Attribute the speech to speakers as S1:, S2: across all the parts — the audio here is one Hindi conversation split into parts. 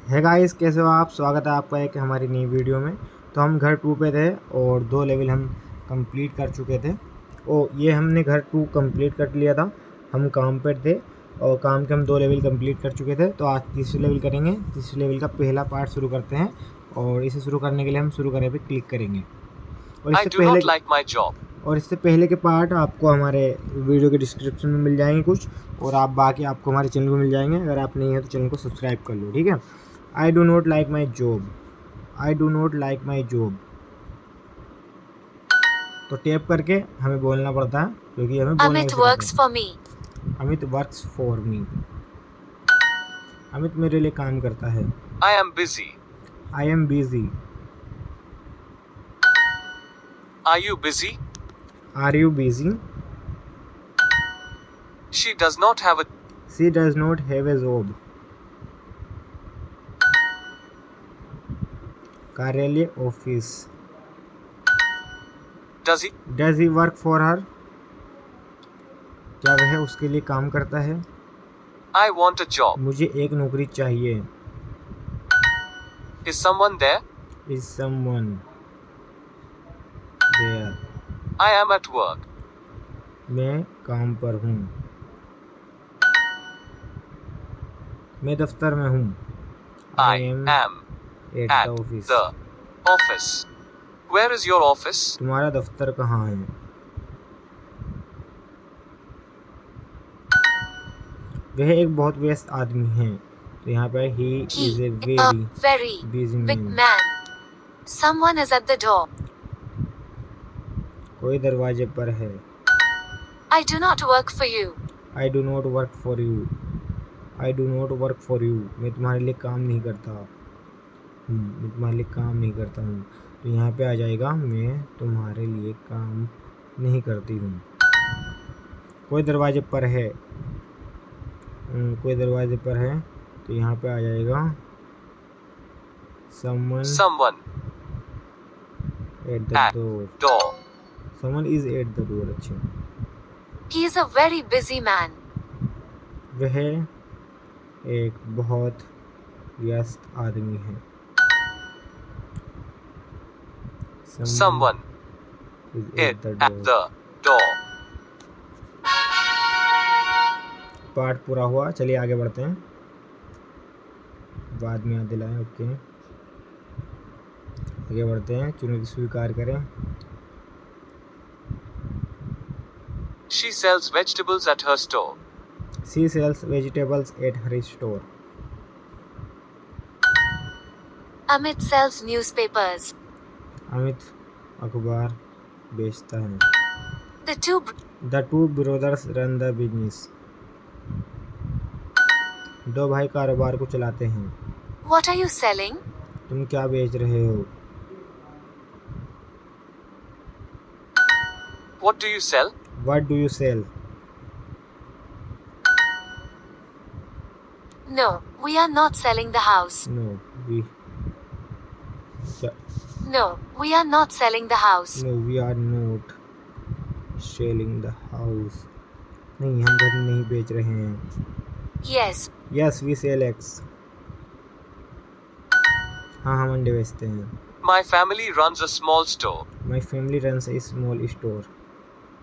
S1: है गाइस, कैसे हो आप? स्वागत है आपका एक हमारी नई वीडियो में। तो हम घर 2 पे थे और 2 लेवल हम कंप्लीट कर चुके थे। ये हमने घर 2 कंप्लीट कर लिया था। हम काम पर थे और काम के हम 2 लेवल कंप्लीट कर चुके थे। तो आज तीसरे लेवल करेंगे। तीसरे लेवल का पहला पार्ट शुरू करते हैं और इसे शुरू करने के लिए हम शुरू करें पे क्लिक करेंगे। और इससे पहले के पार्ट आपको हमारे वीडियो के डिस्क्रिप्शन में मिल जाएंगे कुछ, और आप बाकी आपको हमारे चैनल पर मिल जाएंगे। अगर आप नहीं है तो चैनल को सब्सक्राइब कर लो, ठीक है। I do not like my job. I do not like my job. तो टैप करके हमें बोलना पड़ता है, क्योंकि हमें बोलने
S2: Amit
S1: कैसे पड़ता
S2: works
S1: है।
S2: for me.
S1: Amit works for me. Amit मेरे लिए काम करता है।
S3: I am busy.
S1: I am busy.
S3: Are you busy?
S1: Are you busy?
S3: She does not have a
S1: she does not have a job. कार्यालय, office.
S3: does he?
S1: Does he work for her? क्या वह उसके लिए काम करता है?
S3: I want a job.
S1: मुझे एक नौकरी चाहिए।
S3: Is someone there?
S1: Is someone there?
S3: I am at work.
S1: मैं काम पर हूँ। मैं दफ्तर में हूँ।
S3: I am
S1: at the
S3: at
S1: office.
S3: the office. Where is your office?
S1: तुम्हारा दफ्तर कहाँ है? वह एक बहुत व्यस्त आदमी है। तो यहाँ पे he is a
S2: He, a very
S1: busy
S2: big
S1: man.
S2: man. Someone is at the door.
S1: कोई दरवाजे पर है।
S2: I do not work for you.
S1: I do not work for you. I do not work for you. मैं तुम्हारे लिए काम नहीं करता। मैं तुम्हारे लिए काम नहीं करता हूँ। तो यहाँ पे आ जाएगा मैं तुम्हारे लिए काम नहीं करती हूँ। कोई दरवाजे पर है। कोई दरवाजे पर है, तो यहाँ पे आ जाएगा someone
S3: Someone
S1: at the
S3: at
S1: door।
S3: door.
S1: someone is at the door। अच्छा,
S2: He is a very busy man.
S1: वह एक बहुत व्यस्त आदमी है।
S3: Someone
S1: is
S3: at
S1: at the door।
S3: the door.
S1: Part पूरा हुआ। चलिए आगे बढ़ते हैं, बाद में याद दिलाएं। ओके, आगे बढ़ते हैं। चुनौती स्वीकार करें।
S3: She sells vegetables at her store.
S1: She sales vegetables at her store.
S2: Amit sells newspapers.
S1: Amit अखबार बेचता है।
S2: The two
S1: the two brothers run the business. दो भाई कारोबार को चलाते हैं।
S2: What are you selling?
S1: तुम क्या बेच रहे हो?
S3: What do you sell?
S1: What do you sell?
S2: No, we are not selling the house.
S1: No we
S2: No, we are not selling the house.
S1: No we are not selling the house. नहीं, हम घर नहीं बेच रहे हैं।
S2: Yes,
S1: yes we sell eggs. हाँ, हम अंडे बेचते हैं।
S3: My family runs a small store.
S1: My family runs A small store.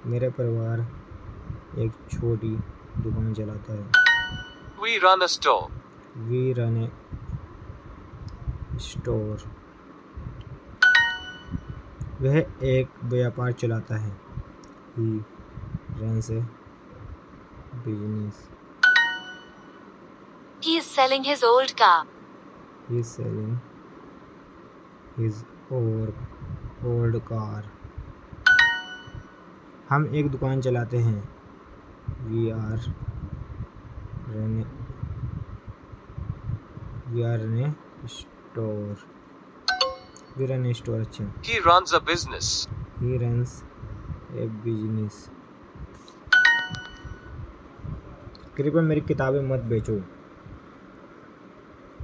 S1: मेरा परिवार एक छोटी दुकान चलाता है।
S3: We run a store.
S1: We run a store. वह एक व्यापार चलाता है। He runs a business.
S2: he is selling his old car.
S1: He selling his old car. हम एक दुकान चलाते हैं। We are run a store. We run a store. अच्छा,
S3: He runs a business.
S1: He runs a business. कृपया मेरी किताबें मत बेचो।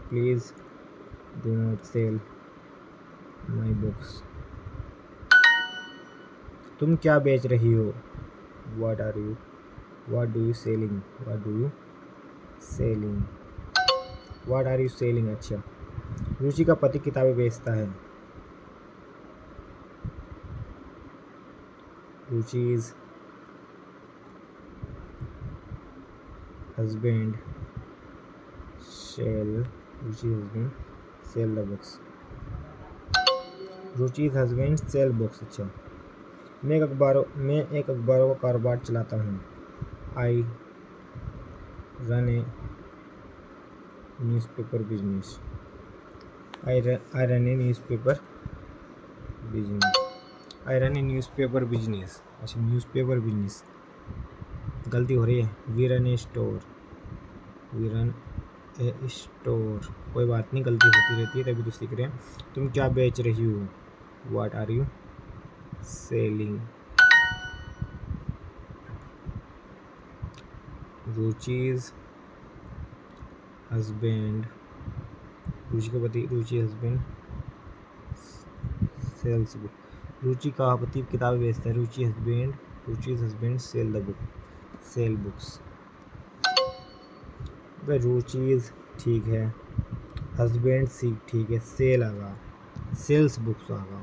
S1: Please do not sell my books. तुम क्या बेच रही हो? What are you? What do you selling? What do you selling? What are you selling? अच्छा, रुचि का पति किताबें बेचता है। रुचि's husband sell the books। रुचि's husband sell books। अच्छा, मैं एक अखबारों का कारोबार चलाता हूँ। I run a newspaper business. I run a newspaper business. I run a newspaper business. अच्छा, न्यूज़पेपर बिजनेस गलती हो रही है। We run a store. We run a store. कोई बात नहीं, गलती होती रहती है, तभी तो सीख रहे हैं। तुम क्या बेच रही हो? What are you selling? रुचि's हस्बैंड, रुचि का पति, Ruchi husband sells book. Ruchi का पति किताबें बेचता है। रुचि's हस्बैंड सेल बुक्स। भाई रुचि's ठीक है, हस्बैंड ठीक है, सेल आगा, सेल्स बुक्स आगा।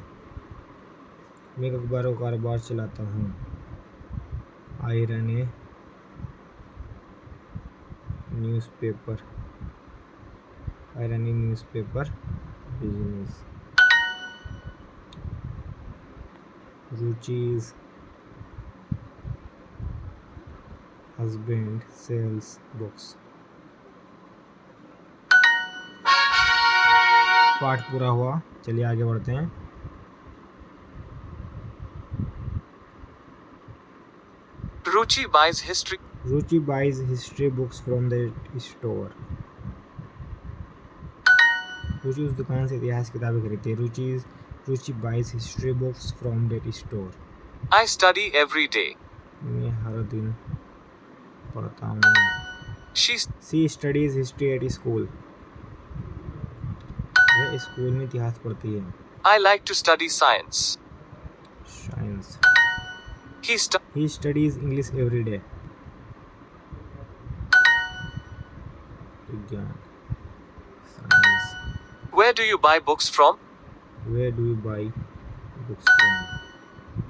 S1: मैं एक अखबारों का कारोबार चलाता हूँ। I run a newspaper business. रुचि's हस्बैंड सेल्स बुक्स। पाठ पूरा हुआ, चलिए आगे बढ़ते हैं।
S3: Ruchi buys history.
S1: Ruchi buys history books from the store. Ruchi उस दुकान से इतिहास किताबें खरीदती है। Ruchi buys history books from that store.
S3: I study every day.
S1: मैं हर दिन पढ़ता हूँ।
S3: She
S1: she studies history at school. वह स्कूल में इतिहास पढ़ती है।
S3: I like to study science.
S1: Science.
S3: He
S1: he studies English every day. विज्ञान, science.
S3: Where do you buy books from?
S1: Where do you buy books from?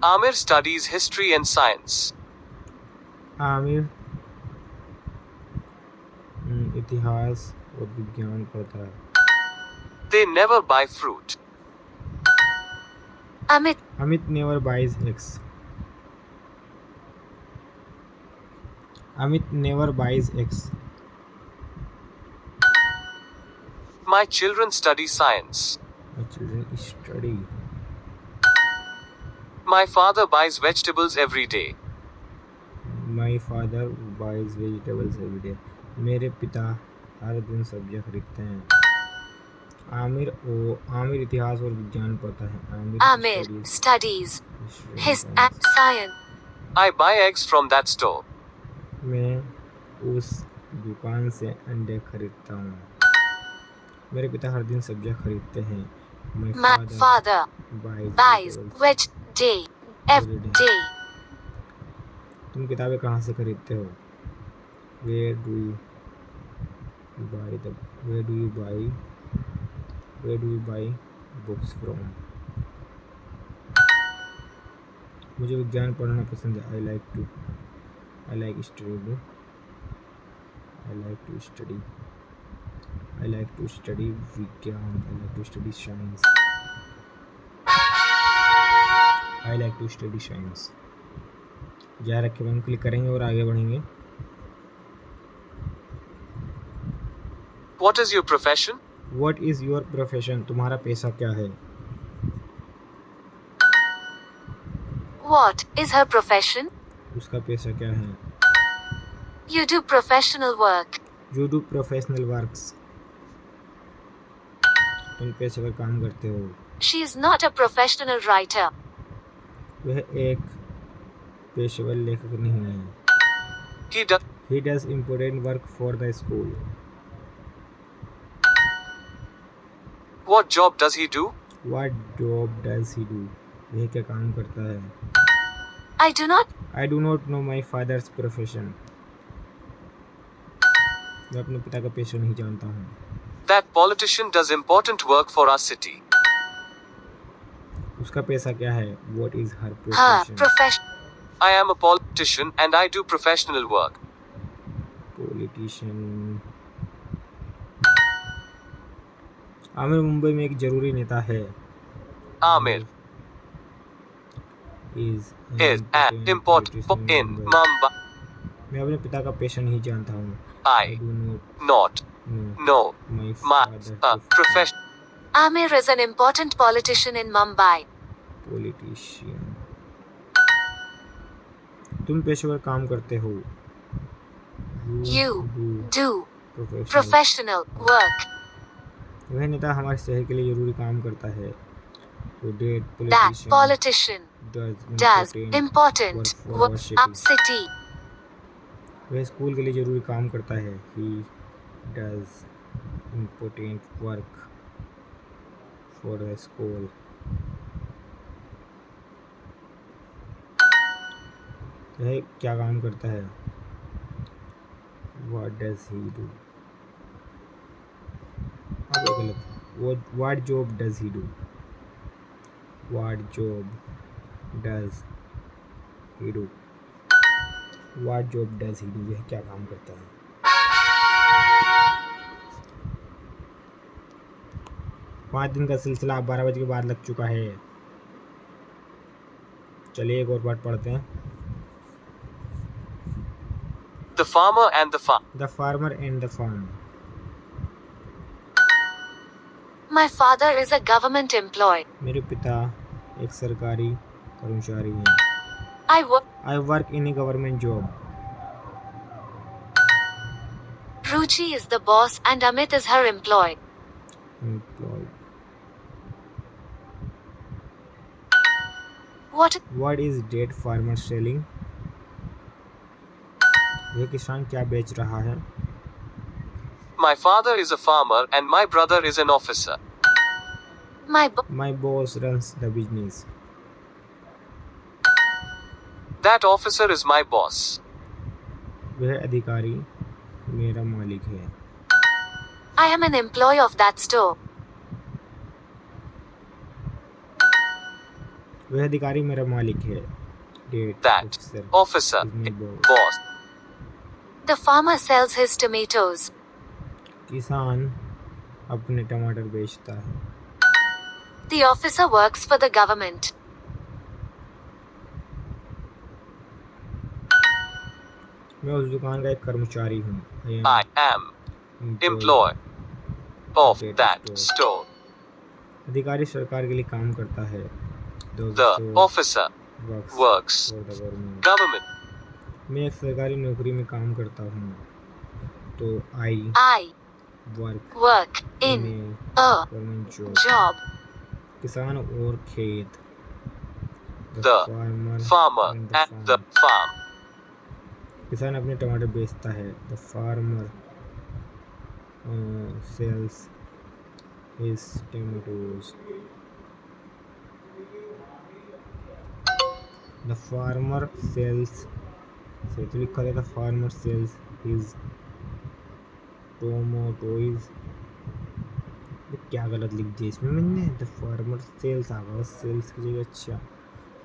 S3: Amir studies history and science.
S1: Aamir इतिहास और विज्ञान पढ़ता है।
S3: They never buy fruit.
S2: Amit
S1: never buys eggs. Amit never buys eggs.
S3: My children study science.
S1: My children study.
S3: My father buys vegetables every day.
S1: My father buys vegetables every day. मेरे पिता हर दिन सब्जियां खरीदते हैं। आमिर इतिहास और विज्ञान पढ़ता है।
S2: Amir studies his science.
S3: I buy eggs from that store.
S1: मैं उस दुकान से अंडे खरीदता हूँ। मेरे पिता हर दिन सब्जियां खरीदते हैं।
S2: My father buys
S1: vegetables
S2: every day.
S1: तुम किताबें कहाँ से खरीदते हो? Where do you buy books from? मुझे विज्ञान पढ़ना पसंद है। I like to study विज्ञान। I like to study science. I like to study science। जारी रखें, हम क्लिक करेंगे और आगे बढ़ेंगे।
S3: What is your profession?
S1: What is your profession? तुम्हारा पेशा क्या है?
S2: What is her profession?
S1: उसका पेशा क्या है?
S2: You do professional work.
S1: You do professional works। तुम पेशेवर काम करते हो।
S2: She is not a professional writer.
S1: वह एक पेशेवर लेखक नहीं है। He does important work for the school।
S3: What job does he do?
S1: What job does he do? वह क्या काम करता है?
S2: I do not
S1: know my father's profession। मैं अपने पिता का पेशा नहीं जानता हूँ।
S3: That politician does important work for our city.
S1: उसका पैसा क्या है? What is her
S2: Her
S1: profession?
S2: profession.
S3: I am a politician and I do professional work.
S1: Politician. Aamir Mumbai में एक जरूरी नेता है.
S3: Amir
S1: is
S3: is an important
S1: politician
S3: in
S1: Mumbai.
S3: Mumbai.
S1: मैं अपने पिता का पेशा नहीं जानता हूँ.
S3: I
S1: do
S3: not
S1: not
S3: know
S1: my
S3: my
S1: father's
S3: profession.
S2: Amir is an important politician in Mumbai.
S1: Politician. तुम पेशेवर काम करते हो.
S2: You do
S1: professional.
S2: professional work.
S1: वह नेता हमारे शहर के लिए जरूरी काम करता है. तो
S2: That politician does important work for our city.
S1: वह स्कूल के लिए जरूरी काम करता है. He does important work for the school. वह क्या काम करता है? What does he do? अब ये गलत. What job does he do? What job does he do? What job does he do? यह क्या काम करता है? 5 दिन का सिलसिला 12 बजे के बाद लग चुका है. चलिए एक और पार्ट पढ़ते हैं.
S3: The farmer and the farm.
S1: The farmer and the farm.
S2: My father is a government employee.
S1: मेरे पिता एक सरकारी कर्मचारी हैं. I work in a government job.
S2: Ruchi is the boss and Amit is her employee.
S1: Employed. What is date farmer selling? वह किसान क्या बेच रहा है?
S3: My father is a farmer and my brother is an officer.
S2: My
S1: boss runs the business.
S3: That officer is my boss.
S1: वह अधिकारी मेरा मालिक है.
S2: I am an employee of that store.
S1: वह अधिकारी मेरा मालिक है.
S3: That officer is boss.
S2: The farmer sells his tomatoes.
S1: किसान अपने टमाटर बेचता है.
S2: The officer works for the government.
S1: मैं उस दुकान का एक कर्मचारी हूँ.
S3: I am employee of that store.
S1: अधिकारी सरकार के लिए काम करता है.
S3: The officer works
S1: for the
S3: government.
S1: मैं एक सरकारी नौकरी में काम करता हूँ. तो
S2: I work in a job.
S1: किसान और खेत.
S3: The farmer at the farm.
S1: किसान अपने टमाटर बेचता है. The farmer sells his tomatoes. The farmer sells से तो लिखा था. The farmer sells his tomatoes. क्या गलत लिख दिया इसमें मैंने. The farmer sells आ गया. सेल्स की जगह. अच्छा,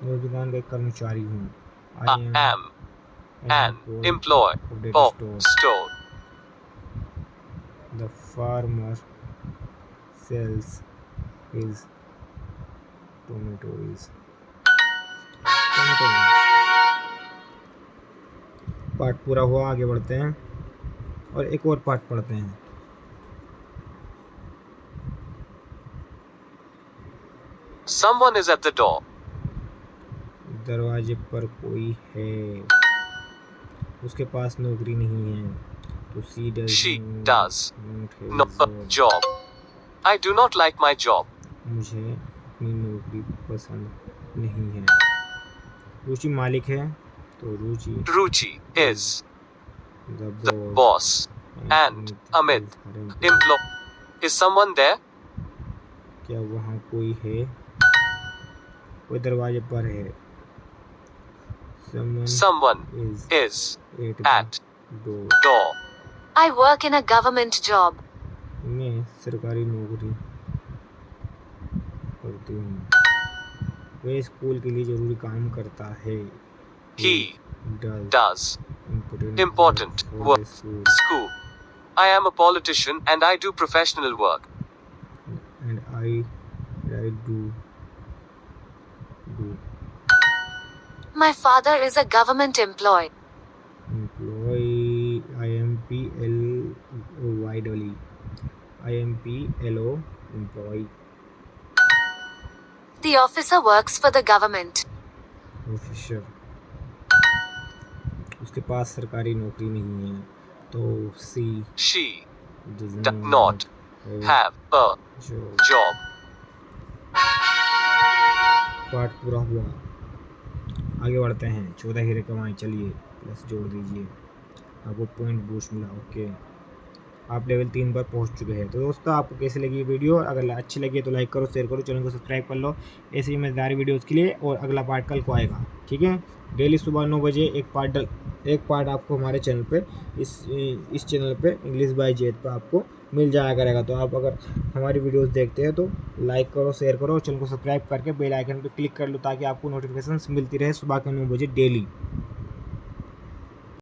S1: मैं दुकान का एक कर्मचारी हूँ.
S3: I am an employee of store.
S1: The farmer sells his tomatoes. Part पूरा हुआ. आगे बढ़ते हैं और एक और पार्ट पढ़ते हैं.
S3: Someone is at the door.
S1: दरवाजे पर कोई है. उसके पास नौकरी नहीं है. तो she
S3: does not have a job. I do not like my job.
S1: मुझे अपनी नौकरी पसंद नहीं है. रुचि मालिक है. तो
S3: Ruchi is the boss and Amit employee. Is someone there?
S1: क्या वहाँ कोई है? कोई दरवाजे पर है.
S3: Someone is at door.
S2: I work in a government job.
S1: मैं सरकारी नौकरी करती हूँ। वह स्कूल के लिए ज़रूरी काम करता है।
S3: He
S1: does
S3: does important
S1: for
S3: work.
S1: the school.
S3: School. I am a politician and I do professional work.
S1: And I do.
S2: My father is a government employee.
S1: Employee. IMPLOY. IMPLO. Employee.
S2: The officer works for the government.
S1: Officer. उसके पास सरकारी नौकरी नहीं है, तो
S3: She
S1: does
S3: does not have a job.
S1: Part पूरा हुआ। आगे बढ़ते हैं। 14 हीरे कमाए, चलिए प्लस जोड़ दीजिए, आपको पॉइंट बूस्ट मिला। ओके, आप लेवल 3 पर पहुंच चुके हैं। तो दोस्तों, आपको कैसी लगी ये वीडियो? अगर अच्छी लगी तो लाइक करो, शेयर करो, चैनल को सब्सक्राइब कर लो ऐसी ही मज़ेदार वीडियोज़ के लिए। और अगला पार्ट कल को आएगा, ठीक है? डेली सुबह 9 बजे एक पार्ट आपको हमारे चैनल पे इस चैनल पे इंग्लिश बाय जैद पे आपको मिल जाया करेगा। तो आप अगर हमारी वीडियोस देखते हैं तो लाइक करो, शेयर करो, चैनल को सब्सक्राइब करके बेल आइकन पे क्लिक कर लो, ताकि आपको नोटिफिकेशंस मिलती रहे सुबह के 9 बजे डेली।